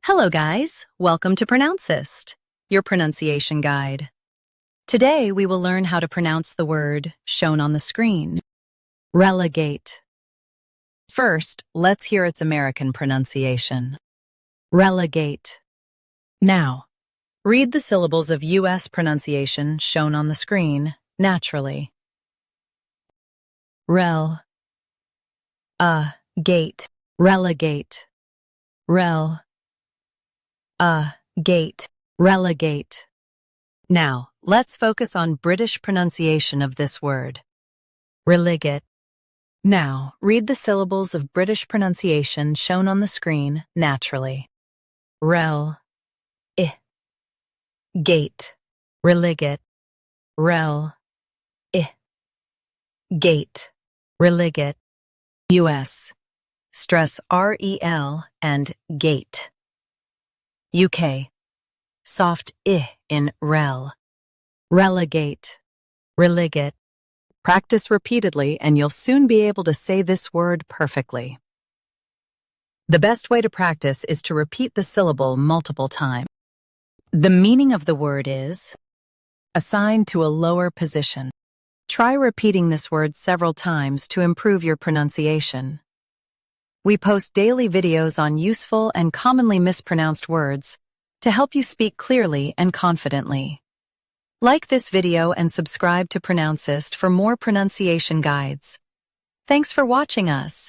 Hello guys, welcome to Pronouncist, your pronunciation guide. Today we will learn how to pronounce the word shown on the screen, relegate. First, let's hear its American pronunciation. Relegate. Now, read the syllables of U.S. pronunciation shown on the screen naturally. Gate. Relegate. Gate. Relegate. Now, let's focus on British pronunciation of this word. Relegate. Now, read the syllables of British pronunciation shown on the screen naturally. Gate. Relegate. Gate. Relegate. U.S. Stress R-E-L and gate. UK. Soft I in rel. Relegate. Relegate. Practice repeatedly and you'll soon be able to say this word perfectly. The best way to practice is to repeat the syllable multiple times. The meaning of the word is assigned to a lower position. Try repeating this word several times to improve your pronunciation. We post daily videos on useful and commonly mispronounced words to help you speak clearly and confidently. Like this video and subscribe to Pronouncist for more pronunciation guides. Thanks for watching us.